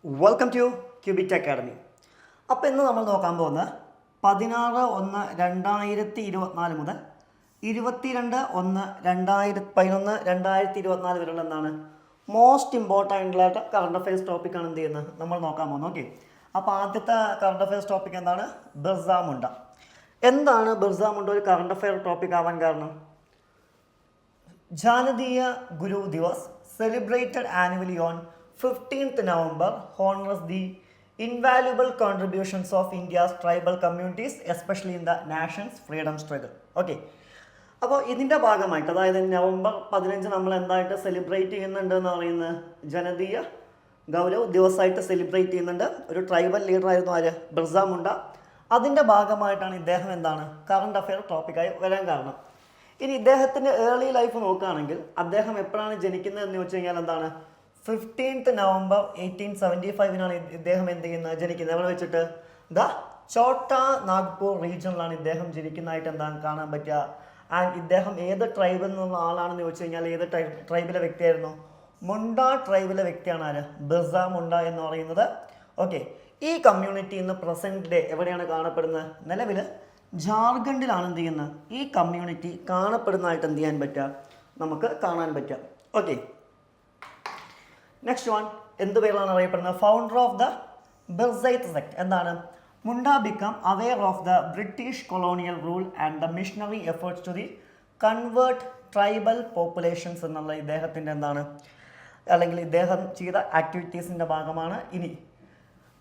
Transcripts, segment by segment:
Welcome to cubit academy. അപ്പോൾ ഇന്ന് നമ്മൾ നോക്കാൻ പോകുന്ന 16/1/2024 മുതൽ 22/1/2011 വരെയുള്ള എന്താണ് മോസ്റ്റ് ഇമ്പോർട്ടൻ്റ് ആയിട്ട് കറണ്ട് അഫയേഴ്സ് ടോപ്പിക്കാണ് എന്ത് ചെയ്യുന്നത് നമ്മൾ നോക്കാൻ പോകുന്നത്. ഓക്കെ, അപ്പോൾ ആദ്യത്തെ കറണ്ട് അഫയേഴ്സ് ടോപ്പിക് എന്താണ്? ബിർസ മുണ്ട. എന്താണ് ബിർസ മുണ്ട ഒരു കറണ്ട് അഫയർ ടോപ്പിക് ആവാൻ കാരണം? ജാനതീയ ഗുരു Divas celebrated annually on 15th November honors the invaluable contributions of India's tribal communities, especially in the nation's freedom struggle. Okay, അപ്പോൾ ഇതിൻ്റെ ഭാഗമായിട്ട്, അതായത് നവംബർ 15 നമ്മൾ എന്തായിട്ട് സെലിബ്രേറ്റ് ചെയ്യുന്നുണ്ട് എന്ന് പറയുന്നത് ജനതീയ ഗൗരവ് ദിവസമായിട്ട് സെലിബ്രേറ്റ് ചെയ്യുന്നുണ്ട്. ഒരു ട്രൈബൽ ലീഡർ ആയിരുന്നു ആര്? ബിർസ മുണ്ട. അതിൻ്റെ ഭാഗമായിട്ടാണ് ഇദ്ദേഹം എന്താണ് കറണ്ട് അഫെയർ ടോപ്പിക്കായി വരാൻ കാരണം. ഇനി ഇദ്ദേഹത്തിൻ്റെ ഏർലി ലൈഫ് നോക്കുകയാണെങ്കിൽ അദ്ദേഹം എപ്പോഴാണ് ജനിക്കുന്നത് എന്ന് ചോദിച്ചു കഴിഞ്ഞാൽ എന്താണ് 15th November 1875 ഇദ്ദേഹം എന്ത് ചെയ്യുന്നത് ജനിക്കുന്നത്. എവിടെ വെച്ചിട്ട്? ദ ചോട്ടാ നാഗ്പൂർ റീജിയനിലാണ് ഇദ്ദേഹം ജനിക്കുന്നതായിട്ട് എന്താണ് കാണാൻ പറ്റുക. ആൻഡ് ഇദ്ദേഹം ഏത് ട്രൈബിൽ നിന്നുള്ള ആളാണെന്ന് ചോദിച്ചു കഴിഞ്ഞാൽ ഏത് ട്രൈബിലെ വ്യക്തിയായിരുന്നു? മുണ്ട ട്രൈബിലെ വ്യക്തിയാണ് ആര്? ബിർസ മുണ്ട എന്ന് പറയുന്നത്. ഓക്കെ, ഈ കമ്മ്യൂണിറ്റി ഇന്ന് പ്രസന്റ് ഡേ എവിടെയാണ് കാണപ്പെടുന്നത്? നിലവിൽ ജാർഖണ്ഡിലാണ് എന്ത് ചെയ്യുന്നത് ഈ കമ്മ്യൂണിറ്റി കാണപ്പെടുന്നതായിട്ട് എന്ത് ചെയ്യാൻ പറ്റുക? നമുക്ക് കാണാൻ പറ്റുക. ഓക്കെ, നെക്സ്റ്റ് വൺ എന്ത് പേരിലാണ് അറിയപ്പെടുന്നത്? Founder of the Birsait sect. എന്താണ്? Munda become aware of the British colonial rule and the missionary efforts to the convert tribal populations എന്നുള്ള ഇദ്ദേഹത്തിൻ്റെ എന്താണ്, അല്ലെങ്കിൽ ഇദ്ദേഹം ചെയ്ത ആക്ടിവിറ്റീസിൻ്റെ ഭാഗമാണ്. ഇനി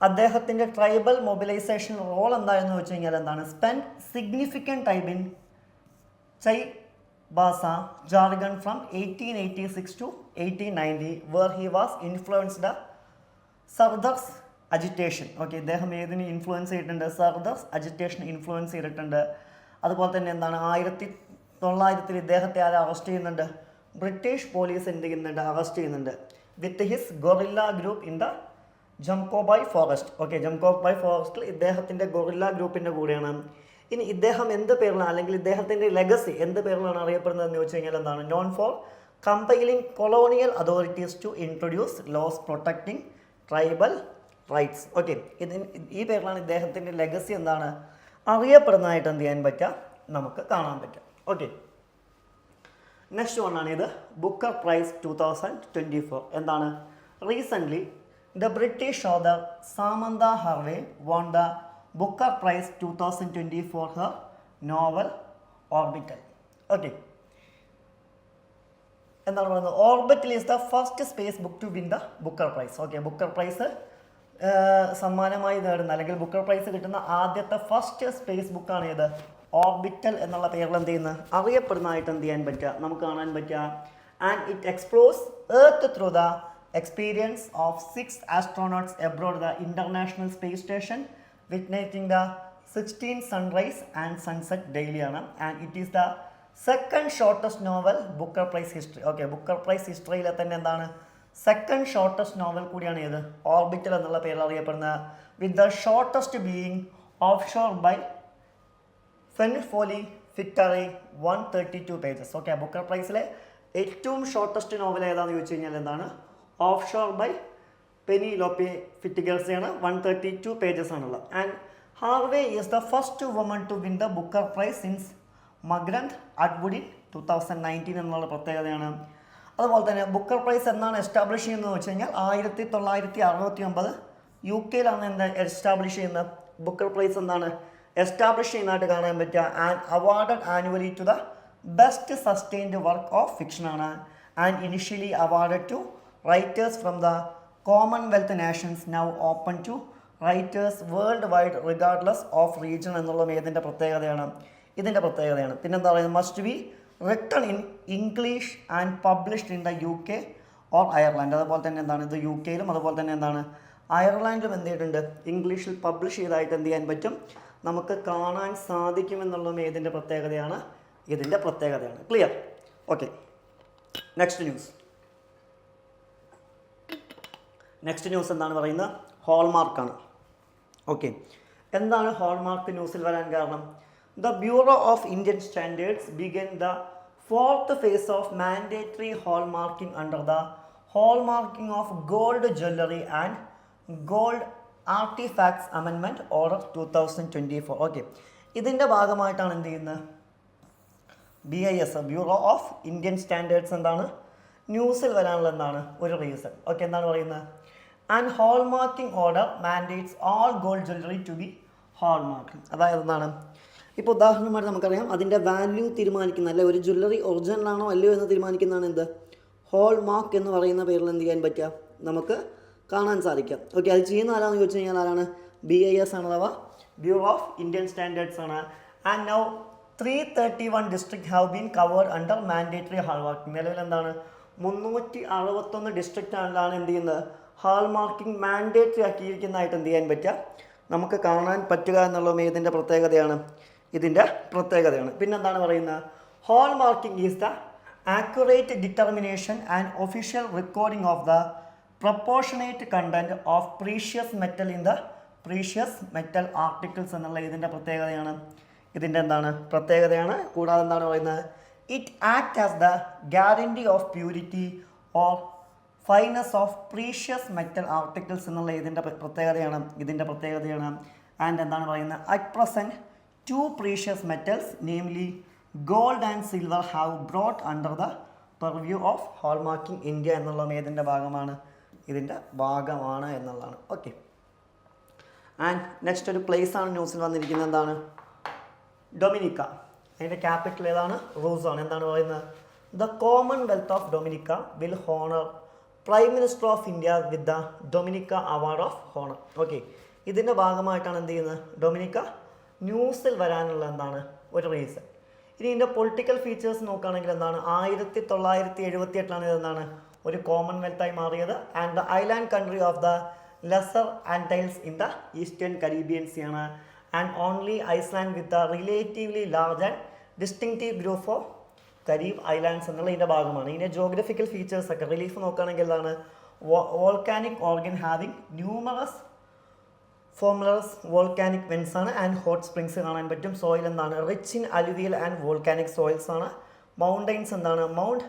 അദ്ദേഹത്തിൻ്റെ ട്രൈബൽ മൊബിലൈസേഷൻ റോൾ എന്തായെന്ന് വെച്ച് കഴിഞ്ഞാൽ എന്താണ്? Spend significant time in Basa, Jharkhand from 1886 to 1890 where he was influenced the Sardars agitation. Okay, ഇദ്ദേഹം ഏതിന് ഇൻഫ്ലുവൻസ് ചെയ്തിട്ടുണ്ട്? സർദർസ് അജിറ്റേഷൻ ഇൻഫ്ലുവൻസ് ചെയ്തിട്ടുണ്ട്. അതുപോലെ തന്നെ എന്താണ് 1900 ഇദ്ദേഹത്തെ ആരെ അറസ്റ്റ് ചെയ്യുന്നുണ്ട്? ബ്രിട്ടീഷ് പോലീസ് എന്ത് ചെയ്യുന്നുണ്ട്? അറസ്റ്റ് ചെയ്യുന്നുണ്ട് with his guerrilla group in the Jamkopai forest. Okay, Jamkopai ഫോറസ്റ്റിൽ ഇദ്ദേഹത്തിൻ്റെ ഗൊറില്ല ഗ്രൂപ്പിൻ്റെ കൂടെയാണ്. ഇനി ഇദ്ദേഹം എന്ത് പേരിലാണ്, അല്ലെങ്കിൽ ഇദ്ദേഹത്തിൻ്റെ ലെഗസി എന്ത് പേരിലാണ് അറിയപ്പെടുന്നത് എന്ന് ചോദിച്ചു കഴിഞ്ഞാൽ എന്താണ്? Known for compelling colonial authorities to introduce laws protecting tribal rights. Okay, ഈ പേരിലാണ് ഇദ്ദേഹത്തിൻ്റെ ലെഗസി എന്താണ് അറിയപ്പെടുന്നതായിട്ട് എന്ത് ചെയ്യാൻ പറ്റുക? നമുക്ക് കാണാൻ പറ്റും. ഓക്കെ, നെക്സ്റ്റ് വണ്ണാണ് ഇത് ബുക്കർ പ്രൈസ് 2024. എന്താണ്? Recently the British author Samantha Harvey won the Booker prize 2020 for her novel Orbital. Okay, എന്താണ് പറയുന്നത്? Orbital is the first space book to win the Booker prize. Okay, Booker prize സമ്മാനമായി നേടുന്ന, അല്ലെങ്കിൽ Booker price കിട്ടുന്ന ആദ്യത്തെ first space ബുക്കാണ് ഏത്? Orbital എന്നുള്ള പേരിൽ എന്ത് ചെയ്യുന്നത് അറിയപ്പെടുന്നതായിട്ട് എന്ത് ചെയ്യാൻ പറ്റുക? നമുക്ക് കാണാൻ പറ്റുക. And it explores earth through the experience of 6 astronauts aboard the International Space Station, witnessing the 16 sunrise and sunset daily ആണ്. And it is the second shortest novel Booker Prize history. Okay, Booker Prize historyയിലെ തന്നെ എന്താണ് second shortest novel കൂടിയാണ് ഏത്? Orbital എന്നുള്ള പേരിൽ അറിയപ്പെടുന്നത്. With the shortest being offshore by Penelope ഫിക്ടറി 132 pages. Okay, Booker പ്രൈസിലെ ഏറ്റവും ഷോർട്ടസ്റ്റ് നോവൽ ഏതാണെന്ന് ചോദിച്ചു കഴിഞ്ഞാൽ എന്താണ്? ഓഫ് ഷോർ ബൈ പെനിലോപ്പി ഫിറ്റിഗേഴ്സിയാണ്. 132 pages ആണുള്ളത്. And Harvey is the first woman to win the Booker Prize since Margaret Atwood in 2019 എന്നുള്ള പ്രത്യേകതയാണ്. അതുപോലെ തന്നെ ബുക്കർ പ്രൈസ് എന്നാണ് എസ്റ്റാബ്ലിഷ് ചെയ്യുന്നത് വെച്ച് കഴിഞ്ഞാൽ 1969 UK എന്താ എസ്റ്റാബ്ലിഷ് ചെയ്യുന്നത്? ബുക്കർ പ്രൈസ് എന്താണ് എസ്റ്റാബ്ലിഷ് ചെയ്യുന്നതായിട്ട് കാണാൻ പറ്റുക. And awarded annually to the best sustained work of fiction ആണ്. And initially awarded to writers from the Commonwealth nations, now open to writers world wide regardless of region എന്നുള്ളത് ഇതിൻ്റെ പ്രത്യേകതയാണ്. പിന്നെന്താ പറയുന്നത്? Must be written in English and published in the UK or Ireland. അതുപോലെ തന്നെ എന്താണ് ഇത് UK-യിലും അതുപോലെ തന്നെ എന്താണ് അയർലാൻഡിലും എന്ത് ചെയ്തിട്ടുണ്ട്? ഇംഗ്ലീഷിൽ പബ്ലിഷ് ചെയ്തതായിട്ട് എന്ത് ചെയ്യാൻ പറ്റും? നമുക്ക് കാണാൻ സാധിക്കുമെന്നുള്ളതും ഇതിൻ്റെ പ്രത്യേകതയാണ്. ക്ലിയർ? ഓക്കെ, നെക്സ്റ്റ് ന്യൂസ് എന്താണ് പറയുന്നത്? ഹോൾമാർക്കാണ്. ഓക്കെ, എന്താണ് ഹോൾമാർക്ക് ന്യൂസിൽ വരാൻ കാരണം? The Bureau of Indian Standards began the fourth phase of mandatory hallmarking under the hallmarking of gold jewelry and gold artefacts amendment order 2024. Okay, ഇതിൻ്റെ ഭാഗമായിട്ടാണ് എന്ത് ചെയ്യുന്നത്, BIS Bureau of Indian Standards എന്താണ് ന്യൂസിൽ വരാനുള്ള എന്താണ് ഒരു റീസൺ. ഓക്കെ, എന്താണ് പറയുന്നത്, and hallmarking order mandates all gold jewellery to be hallmark. അതായത് എന്താണ്, ഇപ്പോൾ ഉദാഹരണമായിട്ട് നമുക്കറിയാം അതിൻ്റെ വാല്യൂ തീരുമാനിക്കുന്ന, അല്ലെ ഒരു ജ്വല്ലറി ഒറിജിനൽ ആണോ അല്ലയോ എന്ന് തീരുമാനിക്കുന്നതാണ് എന്ത്, ഹോൾമാർക്ക് എന്ന് പറയുന്ന പേരിൽ എന്ത് ചെയ്യാൻ പറ്റുക, നമുക്ക് കാണാൻ സാധിക്കാം. ഓക്കെ, അത് ചെയ്യുന്ന ആരാണെന്ന് ചോദിച്ചു കഴിഞ്ഞാൽ ആരാണ്, BIS ആണ്, അഥവാ ബ്യൂറോ ഓഫ് ഇന്ത്യൻ സ്റ്റാൻഡേർഡ്സ് ആണ്. And now 331 district have been covered under mandatory ഹാൾമാർക്കിംഗ്. നിലവിൽ എന്താണ് 361 ഡിസ്ട്രിക്റ്റാണ് എന്ത് ചെയ്യുന്നത്, ഹാൾമാർക്കിംഗ് മാൻഡേറ്ററി ആക്കിയിരിക്കുന്നതായിട്ട് എന്ത് ചെയ്യാൻ പറ്റുക, നമുക്ക് കാണാൻ പറ്റുക എന്നുള്ളതും ഇതിൻ്റെ പ്രത്യേകതയാണ്, ഇതിൻ്റെ പ്രത്യേകതയാണ്. പിന്നെന്താണ് പറയുന്നത്, hallmarking is the accurate determination and official recording of the proportionate content of precious metal in the precious metal articles എന്നുള്ള ഇതിൻ്റെ പ്രത്യേകതയാണ്, ഇതിൻ്റെ എന്താണ് പ്രത്യേകതയാണ്. കൂടാതെ എന്താണ് പറയുന്നത്, it act as the guarantee of purity or ഫൈനസ് of precious metal articles എന്നുള്ള ഇതിൻ്റെ പ്രത്യേകതയാണ്, ഇതിൻ്റെ പ്രത്യേകതയാണ്. ആൻഡ് എന്താണ് പറയുന്നത്, at present 2 precious metals namely gold and silver have brought under the purview of hallmarking India എന്നുള്ളതും ഇതിൻ്റെ ഭാഗമാണ്, ഇതിൻ്റെ ഭാഗമാണ് എന്നുള്ളതാണ്. ഓക്കെ, ആൻഡ് നെക്സ്റ്റ് ഒരു പ്ലേസ് ആണ് ന്യൂസിൽ വന്നിരിക്കുന്നത്, എന്താണ്, ഡൊമിനിക്ക. അതിൻ്റെ ക്യാപിറ്റൽ ഏതാണ്, റൂസ് ആണ്. എന്താണ് പറയുന്നത്, the Commonwealth of Dominica will honour prime minister of India with the Dominica award of honour. Okay, ഇതിൻ്റെ ഭാഗമായിട്ടാണ് എന്ത് ചെയ്യുന്നത്, ഡൊമിനിക്ക ന്യൂസിൽ വരാനുള്ള എന്താണ് ഒരു റീസൺ. ഇനി ഇതിൻ്റെ പൊളിറ്റിക്കൽ ഫീച്ചേഴ്സ് നോക്കുകയാണെങ്കിൽ എന്താണ്, 1978 ഇതെന്താണ് ഒരു കോമൺവെൽത്തായി മാറിയത്. And the island country of the Lesser Antilles in the eastern Caribbean sea ആണ്. And only island with the relatively large and distinctive group of Carib islands എന്നുള്ള ഇതിൻ്റെ ഭാഗമാണ്. ഇതിൻ്റെ ജോഗ്രഫിക്കൽ ഫീച്ചേഴ്സ് ഒക്കെ റിലീഫ് നോക്കുകയാണെങ്കിൽ എന്താണ്, volcanic origin having numerous fumaroles volcanic vents ആണ്. And hot springs കാണാൻ പറ്റും. സോയിൽ എന്താണ്, rich in alluvial and volcanic soils ആണ്. മൗണ്ടൈൻസ് എന്താണ്, മൗണ്ട്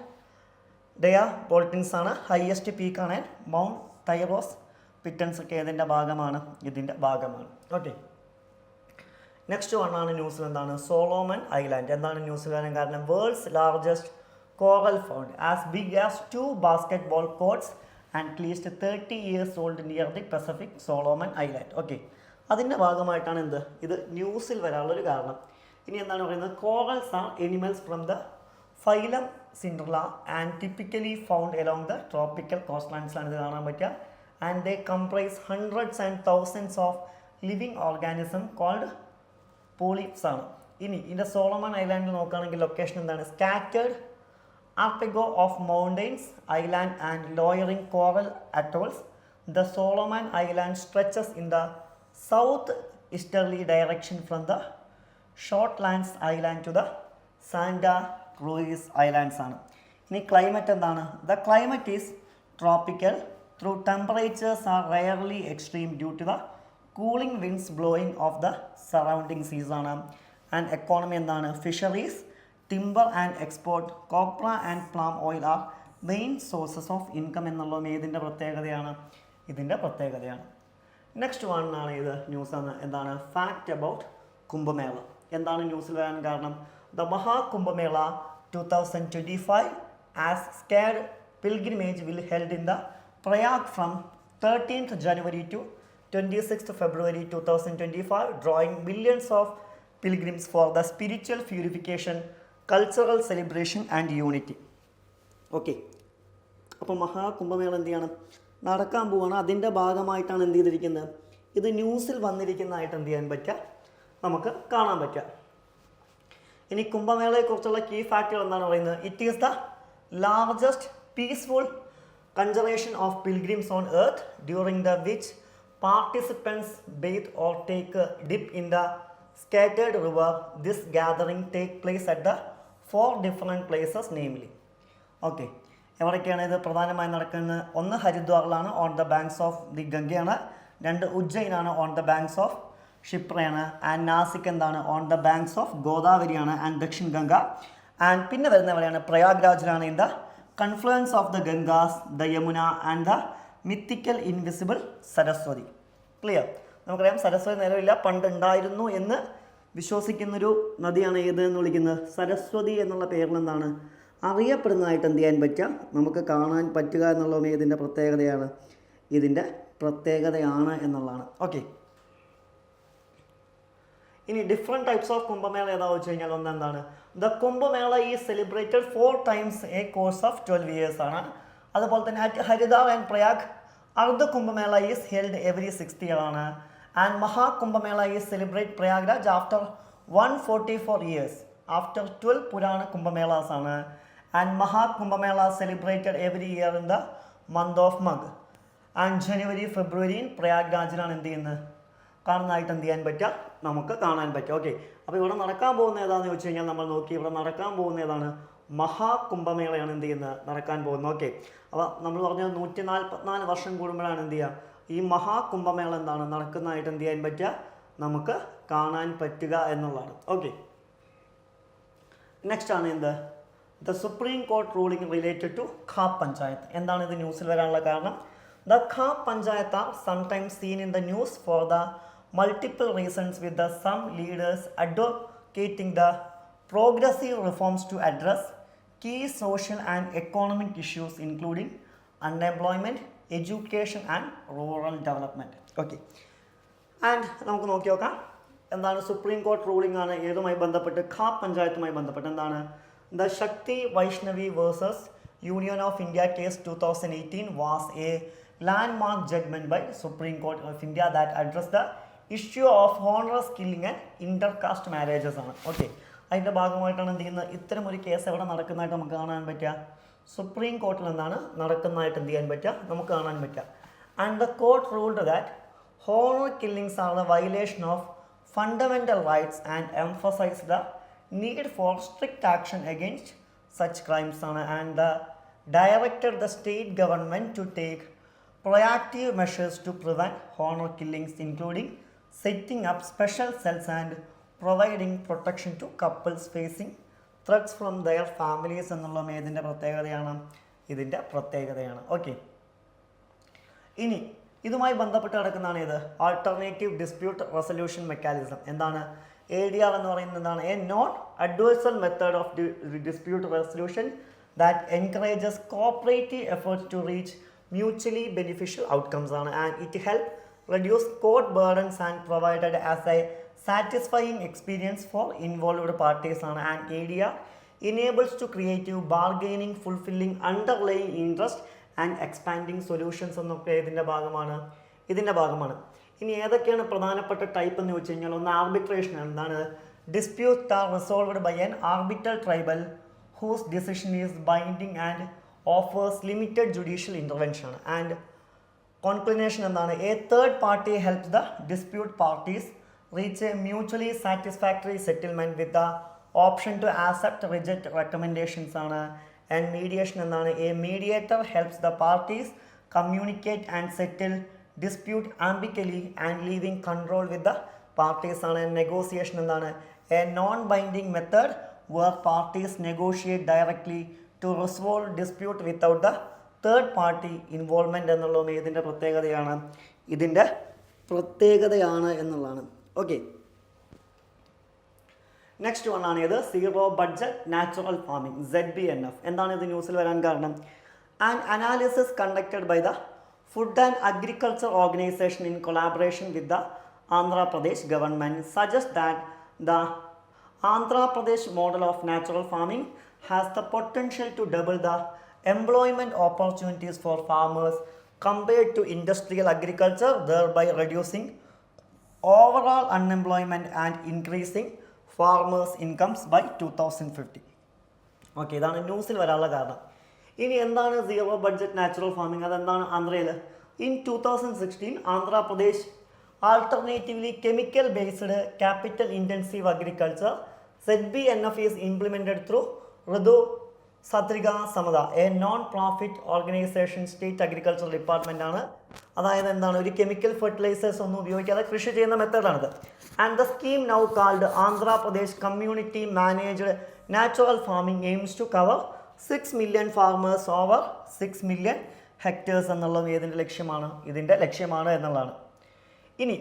ഡയ ബോൾട്ടിൻസ് ആണ്. ഹയസ്റ്റ് പീക്കാണ് മൗണ്ട് തൈറോസ് പിറ്റൻസ് ഒക്കെ ഇതിൻ്റെ ഭാഗമാണ്, ഇതിൻ്റെ ഭാഗമാണ്. ഓക്കെ, നെക്സ്റ്റ് വണ്ണാണ് ന്യൂസിൽ എന്താണ്, സോളോമൻ ഐലാൻഡ്. എന്താണ് ന്യൂസിൽ വരാൻ കാരണം, world's largest coral found as big as 2 basketball courts and at least 30 years old near the Pacific Solomon island. Okay, അതിൻ്റെ ഭാഗമായിട്ടാണ് എന്ത് ഇത് ന്യൂസിൽ വരാനുള്ളൊരു കാരണം. ഇനി എന്താണ് പറയുന്നത്, corals are animals from the phylum Cnidaria and typically found along the tropical coast ലൈൻസിലാണ് ഇത് കാണാൻ പറ്റുക. And they comprise hundreds and thousands of living organism called polyps ആണ്. ഇനി ഇതിൻ്റെ സോളമൻ ഐലാൻഡിൽ നോക്കുകയാണെങ്കിൽ ലൊക്കേഷൻ എന്താണ്, scattered archipelago of mountains island and low lying coral atolls. The Solomon island stretches in the south easterly direction from the Shortlands island to the Santa Cruz islands ആണ്. ഇനി climate എന്താണ്, the climate is tropical through temperatures are rarely extreme due to the cooling winds blowing off the surrounding seas ആണ്. And economy എന്താണ്, fisheries, timber and export, copra and palm oil are main sources of income എന്നുള്ളതും ഇതിൻ്റെ പ്രത്യേകതയാണ്, ഇതിൻ്റെ പ്രത്യേകതയാണ്. Next വണ്ണാണ് ഇത് news ആണ്, എന്താണ്, ഫാക്റ്റ് അബൌട്ട് കുംഭമേള. എന്താണ് ന്യൂസിൽ വരാൻ കാരണം, the Maha Kumbh Mela 2025 as scared pilgrimage will held in the Prayag from 13th January to 26th February 2025, drawing millions of pilgrims for the spiritual purification, cultural celebration and unity. Okay, അപ്പോൾ മഹാകുംഭമേള എന്ത് ചെയ്യണം, നടക്കാൻ പോവുകയാണ്. അതിൻ്റെ ഭാഗമായിട്ടാണ് എന്ത് ചെയ്തിരിക്കുന്നത്, ഇത് ന്യൂസിൽ വന്നിരിക്കുന്നതായിട്ട് എന്ത് ചെയ്യാൻ പറ്റുക, നമുക്ക് കാണാൻ പറ്റുക. ഇനി കുംഭമേളയെക്കുറിച്ചുള്ള കീ ഫാക്റ്റുകൾ എന്താണ് പറയുന്നത്, it is the largest peaceful conservation of pilgrims on earth, during the which participants bathe or take a dip in the scattered river. This gathering take place at the 4 different places, namely. Okay, എവിടേക്കാണ് ഇത് പ്രധാനമായും നടക്കുന്നത്, ഒന്ന് ഹരിദ്വാറിലാണ് on the banks of the ഗംഗയാണ്. 2 ഉജ്ജയിനാണ് on the banks of ക്ഷിപ്രയാണ്. And Nashik എന്താണ്, ഓൺ ദ ബാങ്ക്സ് ഓഫ് ഗോദാവരിയാണ് ആൻഡ് ദക്ഷിൺ ഗംഗ. ആൻഡ് പിന്നെ വരുന്ന എവിടെയാണ്, പ്രയാഗ്രാജിലാണ് in the confluence of the Gangas, the Yamuna and the mythical invisible Saraswati. Clear? നമുക്കറിയാം സരസ്വതി നിലവില്ല, പണ്ടുണ്ടായിരുന്നു എന്ന് വിശ്വസിക്കുന്നൊരു നദിയാണ് ഏത് എന്ന് വിളിക്കുന്നത്? സരസ്വതി എന്നുള്ള പേരിൽ എന്താണ് അറിയപ്പെടുന്നതായിട്ട് എന്ത് ചെയ്യാൻ പറ്റുക, നമുക്ക് കാണാൻ പറ്റുക എന്നുള്ളതും ഇതിൻ്റെ പ്രത്യേകതയാണ്, ഇതിൻ്റെ പ്രത്യേകതയാണ് എന്നുള്ളതാണ്. ഓക്കെ, ഇനി ഡിഫറെൻറ്റ് ടൈപ്സ് ഓഫ് കുംഭമേള ഏതാണെന്ന് വെച്ച് കഴിഞ്ഞാൽ ഒന്ന് എന്താണ്, ദ കുംഭമേള ഈ celebrated 4 times A course of 12 years ആണ്. അതുപോലെ തന്നെ at Haridwar and Prayag Ardh Kumbh Mela is held every 6th year ആണ്. And Maha Kumbh Mela is celebrate Prayagraj after 144 years after 12 Purna Kumbh Melas ആണ്. And Maha Kumbh Mela celebrated every year in the month of Magh. And January ഫെബ്രുവരിയിൽ പ്രയാഗ്രാജിലാണ് എന്ത് ചെയ്യുന്നത് കാണുന്നതായിട്ട് എന്ത് ചെയ്യാൻ പറ്റുക, നമുക്ക് കാണാൻ പറ്റും. ഓക്കെ, അപ്പോൾ ഇവിടെ നടക്കാൻ പോകുന്ന ഏതാണെന്ന് ചോദിച്ചു കഴിഞ്ഞാൽ നമ്മൾ നോക്കി ഇവിടെ നടക്കാൻ പോകുന്ന ഏതാണ്, മഹാകുംഭമേളയാണ് എന്ത് ചെയ്യുന്നത് നടക്കാൻ പോകുന്നത്. ഓക്കെ, അപ്പോൾ നമ്മൾ പറഞ്ഞത് 144 വർഷം കൂടുമ്പോഴാണ് എന്ത് ചെയ്യുക ഈ മഹാകുംഭമേള എന്താണ് നടക്കുന്നതായിട്ട് എന്ത് ചെയ്യാൻ പറ്റുക, നമുക്ക് കാണാൻ പറ്റുക എന്നുള്ളതാണ്. ഓക്കെ, നെക്സ്റ്റ് ആണ് എന്ത്, the supreme Court ruling related to khap panchayat. എന്താണ് ഇത് ന്യൂസിൽ വരാനുള്ള കാരണം? The Khap Panchayat are sometimes seen in the news for the multiple reasons, with the some leaders advocating the progressive reforms to address key social and economic issues including unemployment, education and rural development. Okay, and നമുക്ക് നോക്കി നോക്കാം എന്താണ് supreme Court ruling ആണ് ഏതുമായി ബന്ധപ്പെട്ട്, ഖാപ് പഞ്ചായത്തുമായി ബന്ധപ്പെട്ട്. എന്താണ് the Shakti Vaishnavi versus union of India case 2018 was a landmark judgment by Supreme Court of India that addressed the issue of honors killing and intercaste marriages ആണ്. Okay, അതിൻ്റെ ഭാഗമായിട്ടാണ് എന്ത് ചെയ്യുന്നത് ഇത്തരം ഒരു കേസ് എവിടെ നടക്കുന്നതായിട്ട് നമുക്ക് കാണാൻ പറ്റുക, സുപ്രീം കോർട്ടിൽ എന്താണ് നടക്കുന്നതായിട്ട് എന്ത് ചെയ്യാൻ പറ്റുക നമുക്ക് കാണാൻ പറ്റുക. And the court ruled that honour killings are the violation of fundamental rights and emphasise the need for strict action against such crimes ആണ്. And the directed the state government to take proactive measures to prevent honor killings, including setting up special cells and providing protection to couples facing threats from their families എന്നുള്ള ഇതിൻ്റെ പ്രത്യേകതയാണ്. Okay, ഇനി ഇതുമായി ബന്ധപ്പെട്ട് കിടക്കുന്നതാണ് ഇത് alternative dispute resolution mechanism. എന്താണ് ADR എന്ന് പറയുന്നത്? എന്താണ് a non adversarial method of dispute resolution that encourages cooperative efforts to reach mutually beneficial outcomes ആണ്. And it help reduce court burdens and provided as a satisfying experience for involved parties ആണ്. And ADR enables to creative bargaining, fulfilling underlying interest and expanding solutions എന്നൊക്കെ ഇതിൻ്റെ ഭാഗമാണ്. ഇനി ഏതൊക്കെയാണ് പ്രധാനപ്പെട്ട type എന്ന് വെച്ച് കഴിഞ്ഞാൽ ഒന്ന് ആർബിട്രേഷൻ. എന്താണ് dispute are resolved by an arbitral tribunal whose decision is binding and offers limited judicial intervention. And conclusion എന്താണ് a third party helps the dispute parties reach a mutually satisfactory settlement with the option to accept reject recommendations ആണ്. And mediation എന്താണ് a mediator helps the parties communicate and settle dispute amicably and leaving control with the parties ആണ്. negotiation എന്താണ് a non-binding method where parties negotiate directly to resolve dispute without the third party involvement എന്നുള്ളതും ഇതിൻ്റെ പ്രത്യേകതയാണ് എന്നുള്ളതാണ്. Okay, next one ആണ് ഇത് zero budget natural farming ZBNF. എന്താണ് ഇത് ന്യൂസിൽ വരാൻ കാരണം? An analysis conducted by the food and agriculture organisation in collaboration with the Andhra Pradesh government suggest that the Andhra Pradesh model of natural farming has the potential to double the employment opportunities for farmers compared to industrial agriculture, thereby reducing overall unemployment and increasing farmers' incomes by 2050. Okay, ഇതാണ് ന്യൂസിൽ വരാനുള്ള കാരണം. ഇനി എന്താണ് zero budget natural farming? അതെന്താണ് ആന്ധ്രയിൽ? In 2016 Andhra Pradesh alternatively chemical based capital intensive agriculture ZBNF is implemented through Ridu Satriga Samada, a non-profit organization, state agricultural department ആണ്. അതായത് എന്താണ് ഒരു കെമിക്കൽ ഫെർട്ടിലൈസേഴ്സ് ഒന്നും ഉപയോഗിക്കാതെ കൃഷി ചെയ്യുന്ന മെത്തേഡാണിത്. And the scheme now called Andhra Pradesh community managed natural farming aims to cover 6 million farmers over 6 million hectares എന്നുള്ളതും ഏതിൻ്റെ ലക്ഷ്യമാണ്? ഇതിൻ്റെ ലക്ഷ്യമാണ് എന്നുള്ളതാണ്. ഇനി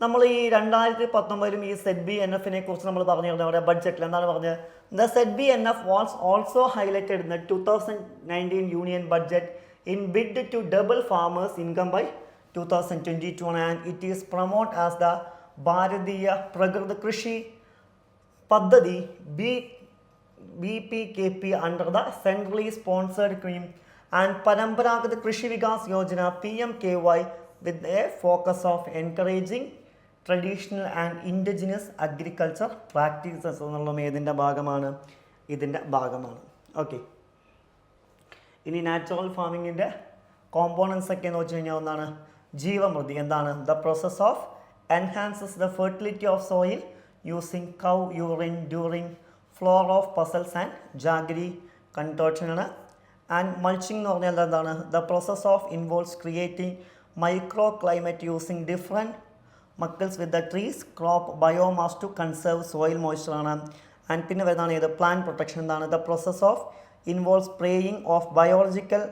നമ്മൾ ഈ 2019 ഈ ZBNF കുറിച്ച് നമ്മൾ പറഞ്ഞിരുന്നു. അവിടെ ബഡ്ജറ്റിൽ എന്താണ് പറഞ്ഞത്? The ZBNF was also highlighted in the 2019 union budget in bid to double farmers' income by 2022 and it is promoted as the Bharatiya Prakriti Krishi Paddhati BPKP under the centrally sponsored scheme and Paramparagata Krishi Vikas Yojana PMKY with a focus of encouraging traditional and indigenous agriculture practices എന്നുള്ളതും ഇതിൻ്റെ ഭാഗമാണ്. Okay, ഇനി natural ഫാമിങ്ങിൻ്റെ components ഒക്കെ എന്ന് വെച്ച് കഴിഞ്ഞാൽ ഒന്നാണ് ജീവമൃതി. എന്താണ്? The process of enhances the fertility of soil using cow urine during flour of pulses and jaggery കൺട്രോക്ഷനാണ്. ആൻഡ് മൾച്ചിങ് എന്ന് പറഞ്ഞാൽ എന്താണ്? The process of involves creating micro climate using different mulches with the trees crop biomass to conserve soil മോയ്സ്ചറാണ്. And പിന്നെ വരുന്നതാണ് ഇത് plant protection. എന്താണ്? The process of involves spraying of biological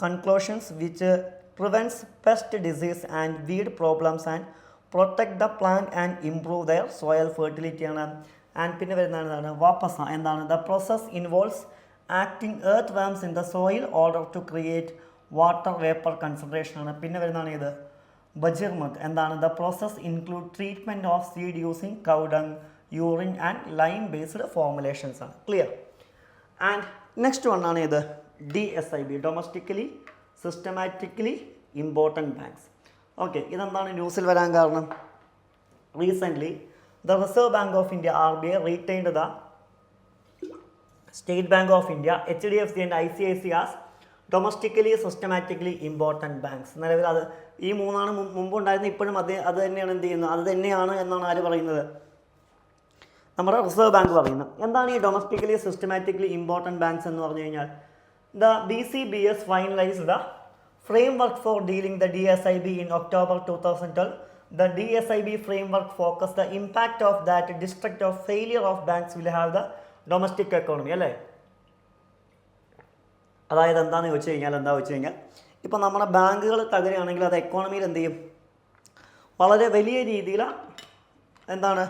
conclusions which prevents pest disease and weed problems and protect the plant and improve their soil fertility ആണ്. And പിന്നെ വരുന്നതാണ് വാപ്പസ. എന്താണ്? The process involves acting earth worms in the soil order to create water vapour concentration ആണ്. പിന്നെ വരുന്നതാണ് ഇത് ബജിർമത്ത്. എന്താണ്? The process include treatment of seed using cow dung urine and lime based formulations ആണ്. ക്ലിയർ? ആൻഡ് നെക്സ്റ്റ് വൺ ആണ് ഇത് DSIB, domestically systematically important banks. Okay, ഇതെന്താണ് ന്യൂസിൽ വരാൻ കാരണം? Recently the Reserve Bank of India RBI retained the state bank of India, HDFC and ICICI as domestically systematically important banks. നിലവിൽ അത് ഈ മൂന്നാണ് മുമ്പുണ്ടായിരുന്നത്. ഇപ്പോഴും അത് തന്നെയാണ് എന്ത് ചെയ്യുന്നത്? അത് തന്നെയാണ് എന്നാണ് ആര് പറയുന്നത്? നമ്മുടെ റിസർവ് ബാങ്ക് പറയുന്നത്. എന്താണ് ഈ ഡൊമസ്റ്റിക്കലി സിസ്റ്റമാറ്റിക്കലി ഇമ്പോർട്ടൻറ്റ് ബാങ്ക്സ് എന്ന് പറഞ്ഞു കഴിഞ്ഞാൽ? The BCBS finalise the framework four dealing the DSIB in October 2012. The DSIB framework focus the impact of that district of failure of banks will have the domestic economy. അല്ലേ? അതായത് എന്താണെന്ന് വെച്ച് കഴിഞ്ഞാൽ ഇപ്പോൾ നമ്മുടെ ബാങ്കുകൾ തകരുകയാണെങ്കിൽ അത് എക്കോണമിയിൽ എന്ത് ചെയ്യും? വളരെ വലിയ രീതിയിൽ എന്താണ്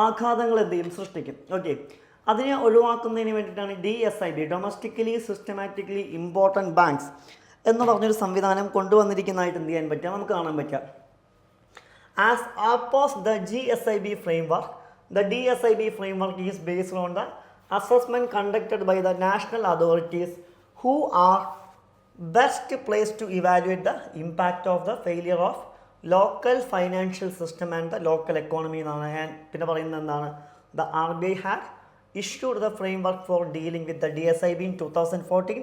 ആഘാതങ്ങൾ എന്ത് ചെയ്യും? സൃഷ്ടിക്കും. ഓക്കെ, അതിനെ ഒഴിവാക്കുന്നതിന് വേണ്ടിയിട്ടാണ് DSIB, domestically systematically important banks എന്ന് പറഞ്ഞൊരു സംവിധാനം കൊണ്ടുവന്നിരിക്കുന്നതായിട്ട് എന്ത് ചെയ്യാൻ പറ്റുക? നമുക്ക് കാണാൻ പറ്റുക. As opposed the GSIB framework, the DSIB framework is based on the assessment conducted by the national authorities who are best placed to evaluate the impact of the failure of local financial system and the local economy എന്നാണ്. And പിന്നെ പറയുന്നത് എന്താണ്? The RBI had issued the framework for dealing with the DSIB in 2014.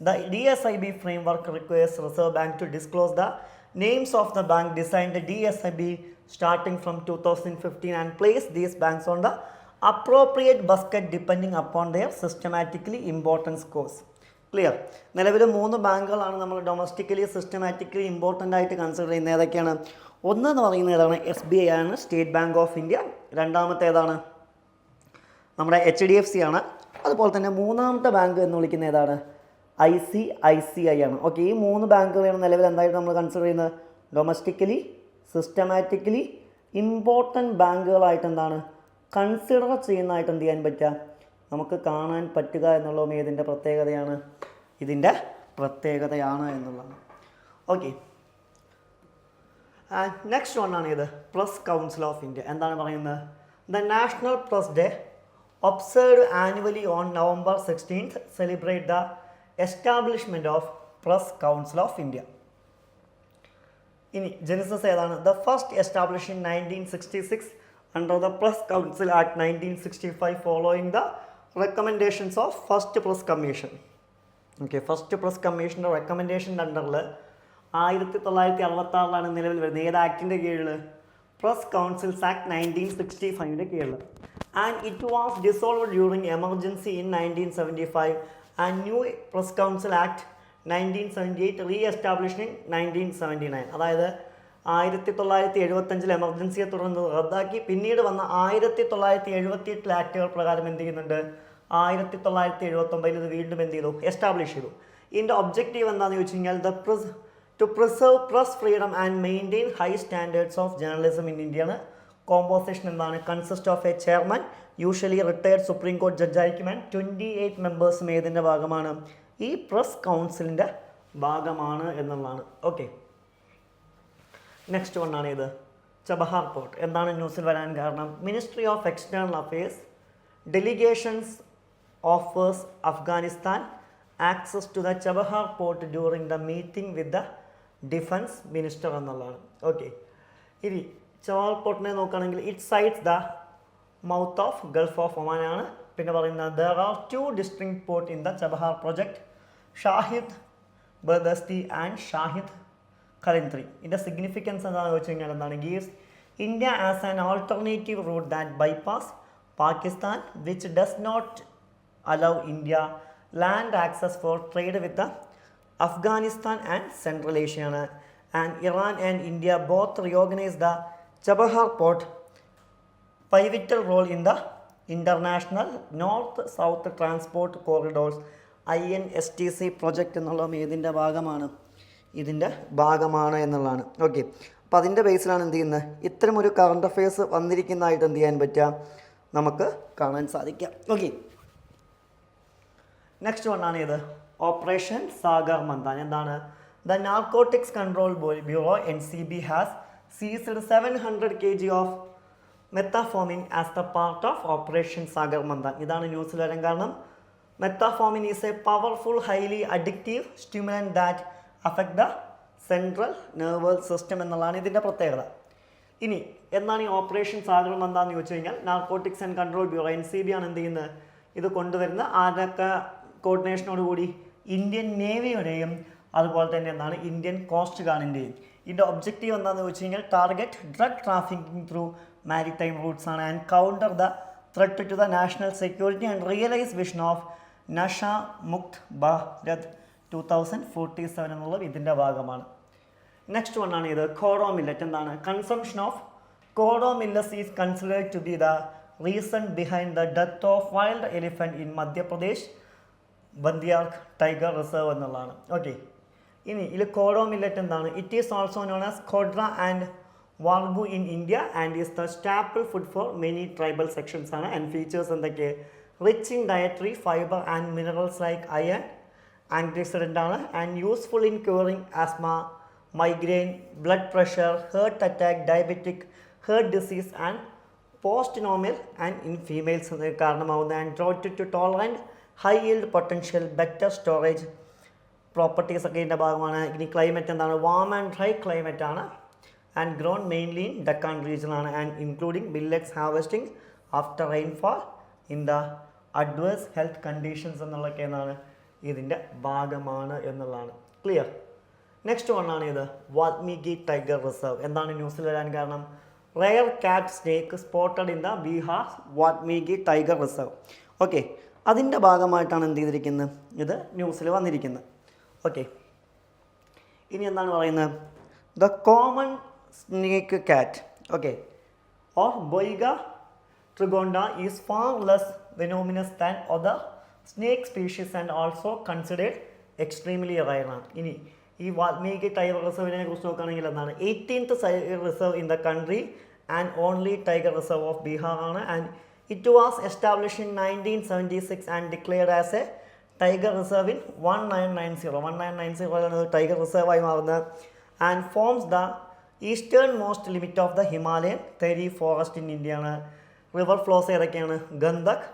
The DSIB framework requires Reserve Bank to disclose the names of the bank designed the DSIB starting from 2015 and place these banks on the appropriate basket depending upon their systematically important scores. Clear? നിലവിൽ 3 ബാങ്കുകളാണ് നമ്മൾ domestically systematically important ആയിട്ട് consider ചെയ്യുന്നത്. ഏതൊക്കെയാണ്? ഒന്നെന്ന് പറയുന്നത് ഏതാണ്? SBI ആണ്, state bank of India. രണ്ടാമത്തെ ഏതാണ്? നമ്മുടെ HDFC ആണ്. അതുപോലെ തന്നെ മൂന്നാമത്തെ ബാങ്ക് എന്ന് വിളിക്കുന്ന ഏതാണ്? ICICI ആണ്. ഓക്കെ, ഈ 3 ബാങ്കുകളാണ് നിലവിൽ എന്തായിട്ട് നമ്മൾ കൺസിഡർ ചെയ്യുന്നത്? ഡൊമസ്റ്റിക്കലി സിസ്റ്റമാറ്റിക്കലി ഇമ്പോർട്ടൻറ്റ് ബാങ്കുകളായിട്ട് എന്താണ് കൺസിഡർ ചെയ്യുന്നതായിട്ട് എന്ത് ചെയ്യാൻ പറ്റുക? നമുക്ക് കാണാൻ പറ്റുക എന്നുള്ളതും ഇതിൻ്റെ പ്രത്യേകതയാണ് എന്നുള്ളതാണ്. ഓക്കെ, നെക്സ്റ്റ് വൺ ആണ് ഇത് പ്രസ് കൗൺസിൽ ഓഫ് ഇന്ത്യ. എന്താണ് പറയുന്നത്? The national press day observed annually on November 16th celebrate the establishment of press council of India. ഇനി ജെനിസിസ് ഏതാണ്? The first establish in 1966 under the Press Council Act 1965 following the recommendations of First Press Commission. Okay, first press കമ്മീഷൻ്റെ റെക്കമെൻഡേഷൻ്റെ അണ്ടറിൽ 1966 നിലവിൽ വരുന്നത്. ഏത് ആക്ടിൻ്റെ കീഴിൽ? Press councils act 1965 കീഴിൽ. And it was dissolved during emergency in 1975 and new press council act 1978 re established in 1979. അതായത് 1975 എമർജൻസിയെ തുടർന്ന് റദ്ദാക്കി. പിന്നീട് വന്ന 1978 ആക്ടുകൾ പ്രകാരം എന്ത് ചെയ്യുന്നുണ്ട്? 1979 ഇത് വീണ്ടും എന്ത് ചെയ്തു? എസ്റ്റാബ്ലിഷ് ചെയ്തു. ഇതിൻ്റെ ഒബ്ജക്റ്റീവ് എന്താണെന്ന് ചോദിച്ചു കഴിഞ്ഞാൽ to preserve press freedom and maintain high standards of journalism in ഇന്ത്യയാണ്. കോമ്പോസിഷൻ എന്താണ്? Consist of a chairman, usually retired supreme കോടതി ജഡ്ജായിരിക്കും, ആൻഡ് 28 മെമ്പേഴ്സും ഏതിൻ്റെ ഭാഗമാണ്? ഈ പ്രസ് കൗൺസിലിൻ്റെ ഭാഗമാണ് എന്നുള്ളതാണ്. ഓക്കെ, നെക്സ്റ്റ് വണ്ണാണ് ഇത് ചബഹാർ പോർട്ട്. എന്താണ് ന്യൂസിൽ വരാൻ കാരണം? Ministry of external affairs delegations offers Afghanistan access to the Chabahar port during the meeting with the defence minister എന്നുള്ളതാണ്. ഓക്കെ, ഇനി ചബഹാർ പോർട്ടിനെ നോക്കുകയാണെങ്കിൽ it sits the mouth of gulf of Oman ആണ്. പിന്നെ പറയുന്നത് there are 2 district port in the Chabahar project, Shahid Beheshti and Shahid Kalantari. ഇതിൻ്റെ significance എന്താണെന്ന് വെച്ച് കഴിഞ്ഞാൽ എന്താണ്? Gives India as an alternative route that bypass Pakistan which does not allow India land access for trade with Afghanistan and central ഏഷ്യയാണ്. And Iran and India both reorganise the Chabahar port pivotal role in the international north-south transport corridors INSTC project എന്നുള്ളതും ഇതിൻ്റെ ഭാഗമാണ് എന്നുള്ളതാണ്. Okay, അപ്പോൾ അതിൻ്റെ ബേസിലാണ് എന്ത് ചെയ്യുന്നത്? ഇത്തരമൊരു കറണ്ട് അഫയേഴ്സ് വന്നിരിക്കുന്നതായിട്ട് എന്ത് ചെയ്യാൻ പറ്റുക? നമുക്ക് കാണാൻ സാധിക്കാം. ഓക്കെ, നെക്സ്റ്റ് വണ്ണാണ് ഇത് ഓപ്പറേഷൻ സാഗർ മന്താൻ. എന്താണ്? The narcotics control bureau NCB has seized 700 kg of methamphetamine as the part of operation Sagar Manthan. ഇതാണ് ന്യൂസിൽ വരാൻ കാരണം. Methamphetamine is a powerful highly addictive stimulant that affect the central nervous system എന്നുള്ളതാണ് ഇതിൻ്റെ പ്രത്യേകത. ഇനി എന്താണ് ഈ ഓപ്പറേഷൻ സാഗർ മന്താൻ എന്ന് ചോദിച്ചു കഴിഞ്ഞാൽ narcotics and control bureau NCB ആണ് എന്ത് ചെയ്യുന്നത്? ഇത് കൊണ്ടുവരുന്ന ആരൊക്കെ കോർഡിനേഷനോടുകൂടി ഇന്ത്യൻ നേവിയുടെയും അതുപോലെ തന്നെ എന്താണ് ഇന്ത്യൻ കോസ്റ്റ് ഗാർഡിൻ്റെയും. ഇതിൻ്റെ ഒബ്ജക്റ്റീവ് എന്താണെന്ന് വെച്ച് കഴിഞ്ഞാൽ target drug trafficking through maritime routes ആണ് and counter the threat to the national security and realise vision of Nasha Mukt Bharat 2047 എന്നുള്ളത് ഇതിൻ്റെ ഭാഗമാണ്. നെക്സ്റ്റ് വണ്ണാണ് ഇത് കോഡോ മില്ലറ്റ്. എന്താണ്? Consumption of Kodo millets is considered to be the reason behind the death of wild elephant in Madhya Pradesh Bandhavgarh tiger reserve എന്നുള്ളതാണ്. Okay, ഇനി ഇതിൽ Kodo millet എന്താണ്? It is also known as കോഡ്ര and Varagu in India and is the staple food for many tribal sections ആണ്. And features എന്തൊക്കെ? Rich in dietary fibre and minerals like iron, antioxidant ആണ് and useful in curing asthma, migraine, blood pressure, heart attack, diabetic heart disease and post normal and in females കാരണമാവുന്ന and drought to tolerant high yield potential better storage properties ഒക്കെ ഇതിൻ്റെ ഭാഗമാണ്. ഇനി climate എന്താണ്? Warm and dry climate ആണ് and grown mainly in Deccan region ആണ് and including millets harvesting after rainfall in the adverse health conditions എന്നുള്ളതൊക്കെ എന്താണ് ഇതിൻ്റെ ഭാഗമാണ് എന്നുള്ളതാണ്. ക്ലിയർ? നെക്സ്റ്റ് വണ്ണാണ് ഇത് വാൽമീകി ടൈഗർ റിസർവ്. എന്താണ് ന്യൂസിൽ വരാൻ കാരണം? റെയർ കാറ്റ് snake spotted in the Bihar Valmiki tiger reserve. Okay, അതിൻ്റെ ഭാഗമായിട്ടാണ് എന്ത് ചെയ്തിരിക്കുന്നത്? ഇത് ന്യൂസിൽ വന്നിരിക്കുന്നത്. ഓക്കെ, ഇനി എന്താണ് പറയുന്നത്? The common snake cat or Boiga trigonata is far less venomous than other snake species and also considered extremely rare ആണ്. ഇനി ഈ വാൽമീകി ടൈഗർ റിസർവിനെ കുറിച്ച് നോക്കുകയാണെങ്കിൽ എന്താണ്? 18th reserve in the country and only tiger reserve of Bihar ആണ് and it was establish in 1976 and declared as a tiger reserve in 1990 tiger റിസർവായി മാറുന്നത് and forms the eastern most limit of the Himalayan Terai forest in India ആണ്. River flows ഏതൊക്കെയാണ്? Gandak,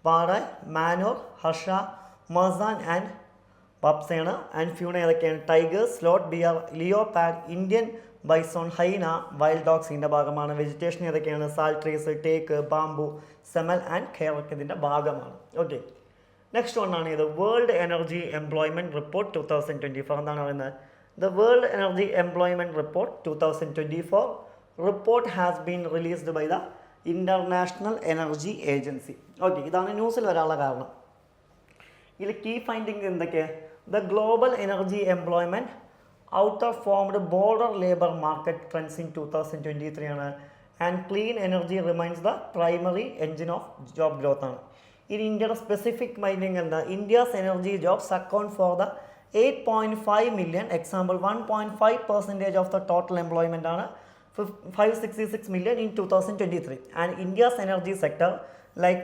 Pandai, Manor, Harha, Masan and പപ്സേണ്. And fauna ഏതൊക്കെയാണ്? Tiger, sloth bear, leopard, Indian bison, hyena, wild ഡോഗ്സിൻ്റെ ഭാഗമാണ്. Vegetation ഏതൊക്കെയാണ്? സാൽ trees, take, bamboo, സെമൽ and ഖേറൊക്കെ ഇതിൻ്റെ ഭാഗമാണ്. ഓക്കെ, നെക്സ്റ്റ് വണ്ണാണ് ഇത് വേൾഡ് എനർജി എംപ്ലോയ്മെൻറ്റ് റിപ്പോർട്ട് 2024. എന്താണ് പറയുന്നത്? The World Energy Employment Report 2024 report has been released by the International Energy Agency. Okay, ഇതാണ് ന്യൂസിൽ വരാനുള്ള കാരണം. ഇതിൽ കീ ഫൈൻഡിങ് എന്തൊക്കെ? The global energy employment outperformed broader labour market trends in 2023 ആണ് and clean energy remains the primary engine of job growth ആണ്. ഇനി ഇന്ത്യയുടെ സ്പെസിഫിക് മൈനിങ് എന്താ? India's energy jobs account for the 8.5 million, example 1.5% of the total employment ആണ് 566 million in 2023. And India's energy sector, like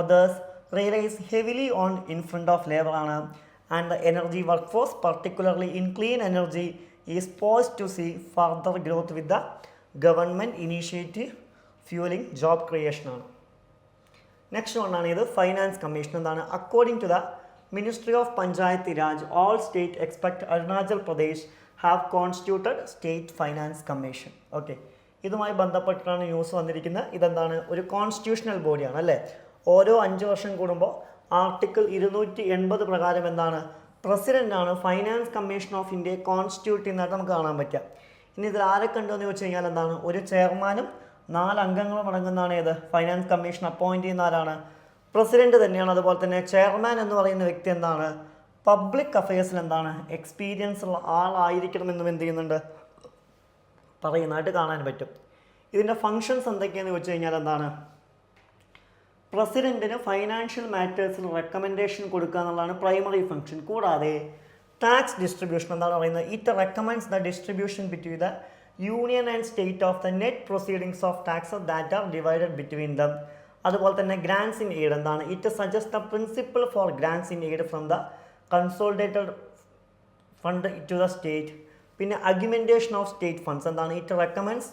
others, relies heavily on infront of labor ആണ്. And the energy workforce, particularly in clean energy, is poised to see further growth with the government initiative fueling job creation ആണ്. Next one ആണ് ഇത് finance commission. എന്താണ്? According to the ministry of Panchayat Raj, all state except Arunachal Pradesh have constituted state finance commission. Okay, ഇതുമായി ബന്ധപ്പെട്ടിട്ടാണ് news വന്നിരിക്കുന്നത്. ഇതെന്താണ്? ഒരു constitutional ബോഡിയാണ് അല്ലേ. ഓരോ 5 വർഷം കൂടുമ്പോൾ ആർട്ടിക്കിൾ 280 പ്രകാരം എന്താണ്? പ്രസിഡൻ്റാണ് ഫൈനാൻസ് കമ്മീഷൻ ഓഫ് ഇന്ത്യയെ കോൺസ്റ്റിറ്റ്യൂട്ട് ചെയ്യുന്നതായിട്ട് നമുക്ക് കാണാൻ പറ്റുക. ഇനി ഇതിൽ ആരൊക്കെ ഉണ്ടെന്ന് ചോദിച്ചു കഴിഞ്ഞാൽ എന്താണ്? ഒരു ചെയർമാനും 4 അംഗങ്ങളും അടങ്ങുന്നതാണ് ഏത്? ഫൈനാൻസ് കമ്മീഷൻ അപ്പോയിൻറ്റ് ചെയ്യുന്ന ആരാണ്? പ്രസിഡന്റ് തന്നെയാണ്. അതുപോലെ തന്നെ ചെയർമാൻ എന്ന് പറയുന്ന വ്യക്തി എന്താണ്? പബ്ലിക് അഫയേഴ്സിൽ എന്താണ്? എക്സ്പീരിയൻസ് ഉള്ള ആളായിരിക്കണമെന്നും എന്ത് ചെയ്യുന്നുണ്ട്? പറയുന്നതായിട്ട് കാണാൻ പറ്റും. ഇതിൻ്റെ ഫങ്ഷൻസ് എന്തൊക്കെയാണെന്ന് ചോദിച്ചു കഴിഞ്ഞാൽ എന്താണ്? പ്രസിഡന്റിന് ഫൈനാൻഷ്യൽ മാറ്റേഴ്സിൽ റെക്കമെൻഡേഷൻ കൊടുക്കുക എന്നുള്ളതാണ് പ്രൈമറി ഫംഗ്ഷൻ. കൂടാതെ ടാക്സ് ഡിസ്ട്രിബ്യൂഷൻ എന്താണ് പറയുന്നത്? It recommends the distribution between the union and state of the net proceedings of taxes that are divided between them. അതുപോലെ തന്നെ ഗ്രാൻസ് ഇൻ എയ്ഡ് എന്താണ്? It suggest the principle for grants in aid from the consolidated fund to the state. പിന്നെ augmentation of state funds എന്താണ്? It recommends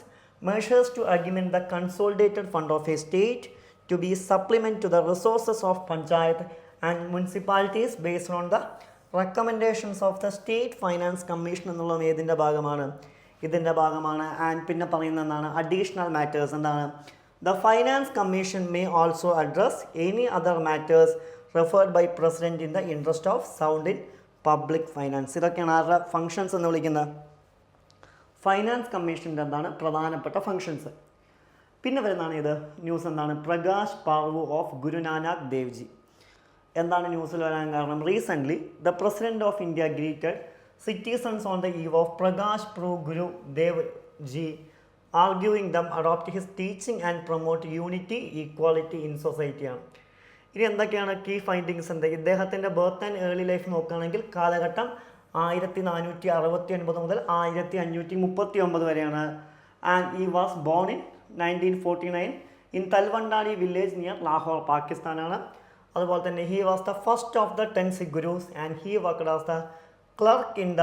measures to augment the consolidated fund of a state to be supplement to the resources of panchayat and municipalities based on the recommendations of the state finance commission എന്നുള്ളതും ഏതിൻ്റെ ഭാഗമാണ്? ഇതിൻ്റെ ഭാഗമാണ്. And പിന്നെ പറയുന്ന എന്താണ്? Additional matters എന്താണ്? The finance commission may also address any other matters referred by president in the interest of sound in public finance. ഇതൊക്കെയാണ് ആരുടെ ഫങ്ഷൻസ് എന്ന് വിളിക്കുന്നത്? ഫൈനാൻസ് കമ്മീഷൻ്റെ എന്താണ് പ്രധാനപ്പെട്ട ഫങ്ഷൻസ്. പിന്നെ വരുന്നതാണ് ഇത് ന്യൂസ് എന്താണ്? പ്രകാശ് പാർവു ഓഫ് ഗുരുനാനാക്ക് ദേവ്ജി. എന്താണ് ന്യൂസിൽ വരാൻ കാരണം? Recently the president of India greeted citizens on the eve of Prakash പ്രൂ Guru Dev G, arguing dum adopt his teaching and promote unity equality in സൊസൈറ്റിയാണ്. ഇനി എന്തൊക്കെയാണ് കീ ഫൈൻഡിങ്സ്? എന്തൊക്കെ? ഇദ്ദേഹത്തിൻ്റെ ബർത്ത് ആൻഡ് ഏർലി ലൈഫ് നോക്കുകയാണെങ്കിൽ കാലഘട്ടം 1469 മുതൽ 1539 വരെയാണ്. And he was born in 1949 in Talwandi village near Lahore, പാകിസ്ഥാനാണ്. അതുപോലെ തന്നെ he was the first of the 10 Sikh gurus and he worked as the clerk in the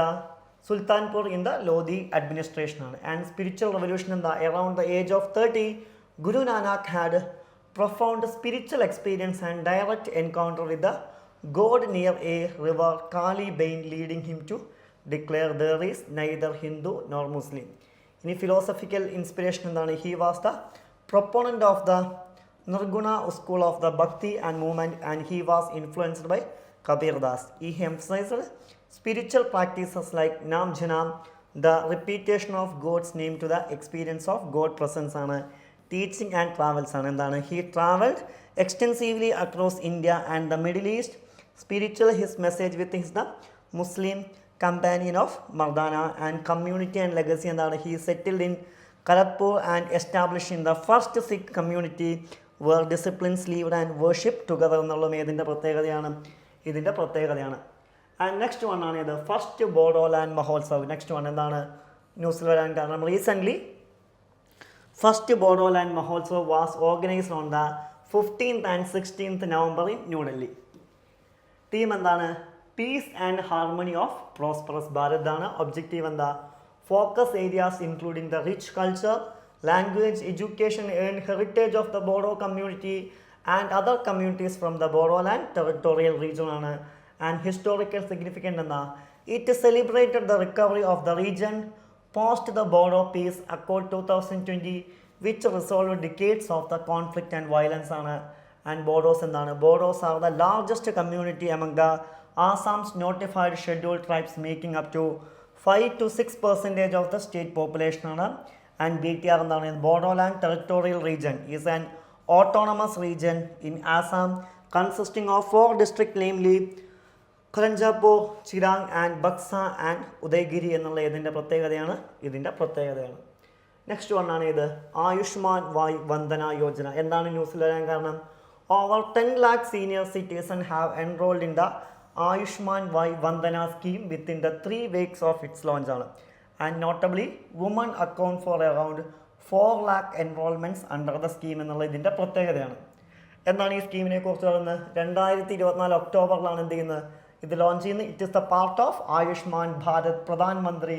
Sultanpur in the Lodhi അഡ്മിനിസ്ട്രേഷനാണ്. ആൻഡ് സ്പിരിച്വൽ റെവല്യൂഷൻ എന്താ? Around the age of 30 Guru Nanak had profound spiritual experience and direct encounter with the God near a river Kali Bein, leading him to declare there is neither Hindu nor Muslim. ഇനി philosophical inspiration എന്താണ്? He was the proponent of the nirguna school of the bhakti and movement and he was influenced by Kabir Das. He emphasized spiritual practices like naam japna, the repetition of God's name to the experience of God presence ആണ്. Teaching and travels ആണ്. എന്താണ്? He travelled extensively across India and the Middle East. Spiritual his message with his the Muslim companion of Mardana. And community and legacy എന്താണ്? He settled in Kharagpur and established in the first Sikh community where disciplines lived and worship together എന്നുള്ളതും ഏതിൻ്റെ പ്രത്യേകതയാണ്? ഇതിൻ്റെ പ്രത്യേകതയാണ്. And next one ആണ് ഇത് first Bodoland Mahotsav. Next one എന്താണ് ന്യൂസിൽ വരാൻ കാരണം? Recently first Bodoland Mahotsav was organised on the 15th and 16th November in New Delhi. Theme എന്താണ്? Peace and harmony of prosperous Bharat ആണ്. ഒബ്ജക്റ്റീവ് എന്താ? Focus areas including the rich culture, language, education and heritage of the Bodo community and other communities from the Bodoland territorial region ആണ്. And historical significant എന്താ? It celebrated the recovery of the region post the Bodo peace accord 2020 which resolve decades of the conflict and violence ആണ്. And Bodos എന്താണ്? Bodos are the largest community among the Assam's notified scheduled tribes, making up to 5 to 6% of the state population ആണ്. And BTR എന്താണ്? Bodoland territorial region is an autonomous region in Assam consisting of 4 districts namely ഖരഞ്ചാപ്പൂർ, Chirang and Baksa and Udalguri എന്നുള്ള ഏതിൻ്റെ പ്രത്യേകതയാണ്? ഇതിൻ്റെ പ്രത്യേകതയാണ്. Next one ആണ് ഇത് ആയുഷ്മാൻ വായ് വന്ദന യോജന. എന്താണ് ന്യൂസിൽ വരാൻ കാരണം? Over 10 lakh senior citizens have enrolled in the Ayushman Vai Vandana scheme within the 3 weeks of its launch ആണ്. And notably, women account for around 4 lakh enrollments under the scheme എന്നുള്ള ഇതിൻ്റെ പ്രത്യേകതയാണ്. എന്താണ് ഈ സ്കീമിനെ കുറിച്ച് പറയുന്നത്? 2024 ഒക്ടോബറിലാണ് എന്ത് ചെയ്യുന്നത്, ഇത് ലോഞ്ച് ചെയ്യുന്നത്. It is the part of Ayushman Bharat Pradhan Mantri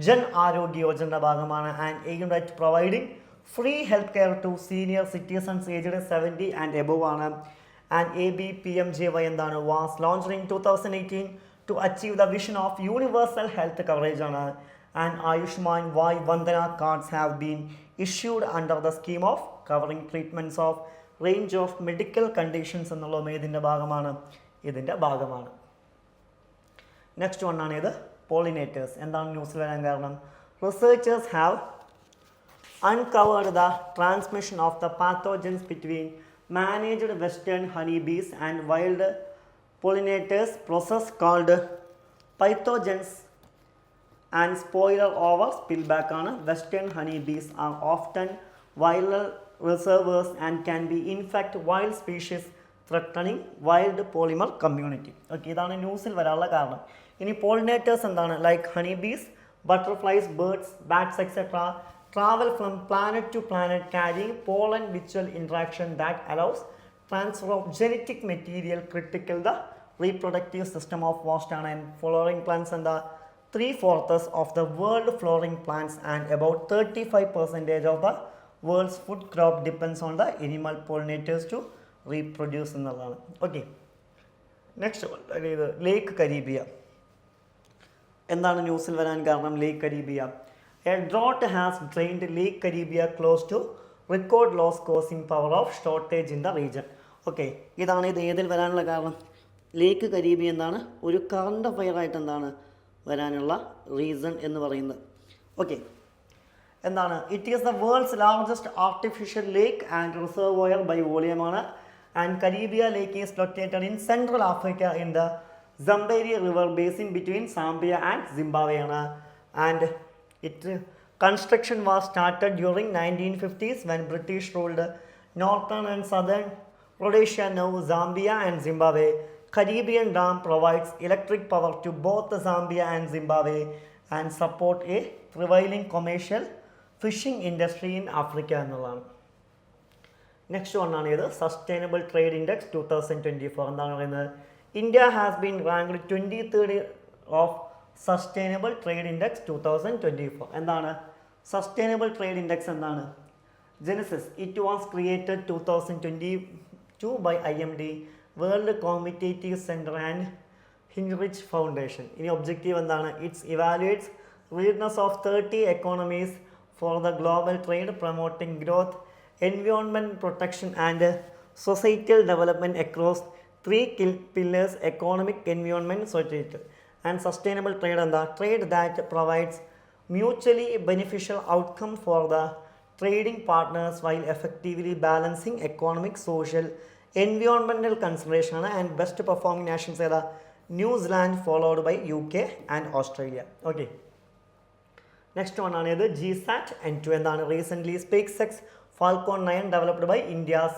Jan Arogya യോജനയുടെ ഭാഗമാണ്. And aimed at providing free health care to senior citizens aged 70 and above ആണ്. ആൻഡ് ABPMJY എന്താണ് was launched in 2018 to achieve the vision of universal health coverage ആണ്. And Ayushman Vay Vandana cards have been issued under the scheme of covering treatments of range of medical conditions എന്നുള്ളതും ഇതിൻ്റെ ഭാഗമാണ്. Next one ആണ് ഇത് pollinators. എന്താണ് ന്യൂസിൽ വരാൻ കാരണം? Researchers have uncovered the transmission of the pathogens between managed western honeybees and wild pollinators, process called pathogens and spoiler over spillback ആണ്. Western honeybees are often viral reservoirs and can be infect wild species threatening wild polymer community. Okay, ഇതാണ് ന്യൂസിൽ വരാനുള്ള കാരണം. ഇനി pollinators എന്താണ്? Like honeybees, butterflies, birds, bats etcetera travel from planet to planet carrying pollen-mutual interaction that allows transfer of genetic material critical the reproductive system of vast and flowering plants and the 3/4 of the world flowering plants and about 35% of the world's food crop depends on the animal pollinators to reproduce എന്നുള്ളതാണ്. Okay, next ഇത് ലേക്ക് കരീബിയ. എന്താണ് ന്യൂസിൽ വരാൻ കാരണം? ലേക്ക് കരീബിയ, a drought has drained Lake Caribbean close to record loss causing power of shortage in the region. Okay, ഇതാണ് ഇത് ഏതിൽ വരാനുള്ള കാരണം? ലേക്ക് കരീബിയ എന്താണ് ഒരു കറണ്ട് അഫയർ ആയിട്ട് എന്താണ് വരാനുള്ള റീസൺ എന്ന് പറയുന്നത്. ഓക്കെ, എന്താണ്? It is the world's largest artificial lake and reservoir by വോളിയമാണ്. And Kariba lake is located in central Africa in the Zambezi river basin between Zambia and Zimbabwe ആണ്. And its construction was started during 1950s when British ruled northern and southern Rhodesia, now Zambia and Zimbabwe. Caribbean Dam provides electric power to both Zambia and Zimbabwe and support a prevailing commercial fishing industry in Africa എന്നുള്ളതാണ്. Next one ആണ് ഇത് sustainable trade index 2024. എന്താണ് പറയുന്നത്? India has been ranked 23rd of sustainable trade index 2024. എന്താണ് sustainable trade index? എന്താണ്? Genesis. It was created 2022 by IMD, world competitive centre and Hinrich foundation. ഇനി objective എന്താണ്? Its evaluates readiness of 30 economies for the global trade, promoting growth, environment protection and societal development across 3 pillars: economic, environment, societal. And sustainable trade and the trade that provides mutually beneficial outcome for the trading partners while effectively balancing economic, social, environmental consideration and best performing nations are New Zealand followed by UK and Australia. Okay, next one ആണ് ഇത് GSAT N2. എന്താണ്? Recently SpaceX Falcon 9 developed by India's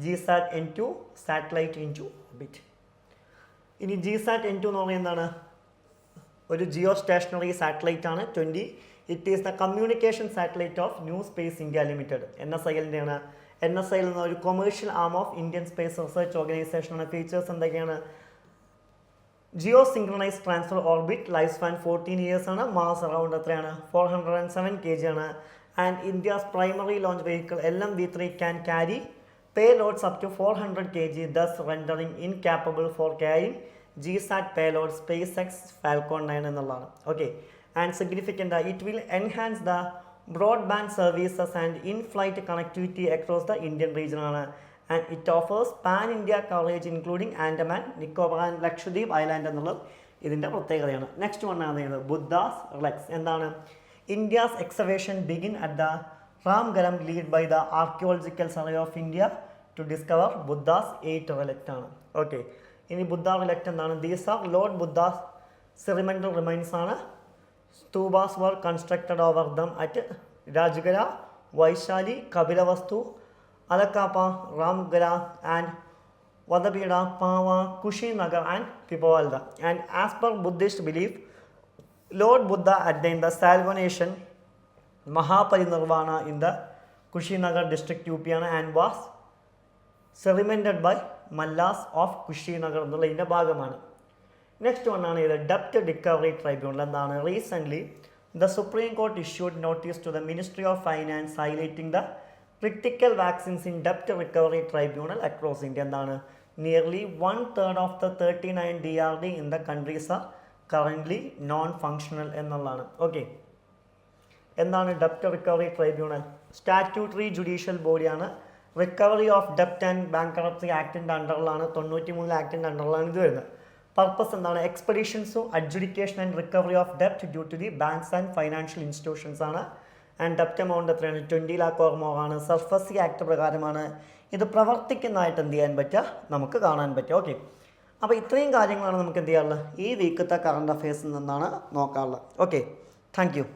GSAT N2 satellite into orbit. ഇനി GSAT N2 എന്ന് പറയുന്നത് എന്താണ്? ഒരു geostationary satellite ആണ്. It is the communication satellite of New Space India Limited. NSILൻ്റെയാണ്. NSIL എന്ന ഒരു commercial arm of Indian space research ഓർഗനൈസേഷനാണ്. ഫീച്ചേഴ്സ് എന്തൊക്കെയാണ്? Geo synchronise transfer orbit, life span 14 years ആണ്. മാസ് അറൗണ്ട് എത്രയാണ്? 407 kg ആണ്. And India's primary launch vehicle LMV3 can carry payloads up to 400 kg, thus rendering incapable for carrying GSAT payload SpaceX Falcon 9 എന്നുള്ളതാണ്. Okay, and significant it will enhance the broadband services and in flight connectivity across the Indian region ആണ്. And it offers pan India coverage including Andaman, Nicobar and Lakshadweep island എന്നുള്ളത് ഇതിൻ്റെ പ്രത്യേകതയാണ്. Next one ആണ് Buddha's relics. എന്താണ്? India's excavation begin at the Ramagrama lead by the archaeological survey of India to discover Buddha's 8 relict ആണ്. Okay, ഇനി Buddha relic എന്താണ്? These are lord Buddha's സെറിമൻറ്റൽ remains ആണ്. Stupas were constructed over them at Rajagriha, Vaishali, Kapilavastu, Allakappa, Ramagrama and Vadabira, Pava, Kushinagar and Pipavalda. And as per Buddhist belief, Lord Buddha attained the salvation Mahaparinirvana in the Kushinagar district UP and was cemented by Mallas of Kushinagar എന്നുള്ളതിൻ്റെ ഭാഗമാണ്. Next വണ്ണാണ് ഇത് ഡെപ്റ്റ് recovery tribunal. എന്താണ്? Recently the supreme court issued notice to the ministry of finance highlighting the critical vacancies in ഡെപ്റ്റ് recovery tribunal across India. എന്താണ്? Nearly 1/3 of the 39 DRD in the countries are currently non functional എന്നുള്ളതാണ്. Okay, എന്താണ് ഡെപ്റ്റ് recovery tribunal? Statutory judicial ബോഡിയാണ്. Recovery of ഡെപ്റ്റ് and bankruptcy ആക്ടിൻ്റെ അണ്ടറിലാണ്, 93 ആക്ടിൻ്റെ അണ്ടറിലാണ് ഇത് വരുന്നത്. പർപ്പസ് എന്താണ്? എക്സ്പെഡീഷൻസും അഡ്ജുഡിക്കേഷൻ ആൻഡ് റിക്കവറി ഓഫ് ഡെപ്റ്റ് due to the banks and financial institutions ആണ്. ആൻഡ് ഡെപ്റ്റ് എമൗണ്ട് എത്രയാണ്? 20 lakh or more ആണ്. സർഫസി ആക്ട് പ്രകാരമാണ് ഇത് പ്രവർത്തിക്കുന്നതായിട്ട് എന്ത് ചെയ്യാൻ പറ്റുക? നമുക്ക് കാണാൻ പറ്റുക. ഓക്കെ, അപ്പോൾ ഇത്രയും കാര്യങ്ങളാണ് നമുക്ക് എന്ത് ചെയ്യാറുള്ളത് ഈ വീക്കത്തെ കറണ്ട് അഫയേഴ്സിൽ നിന്നാണ് നോക്കാറുള്ളത്. Okay, thank you.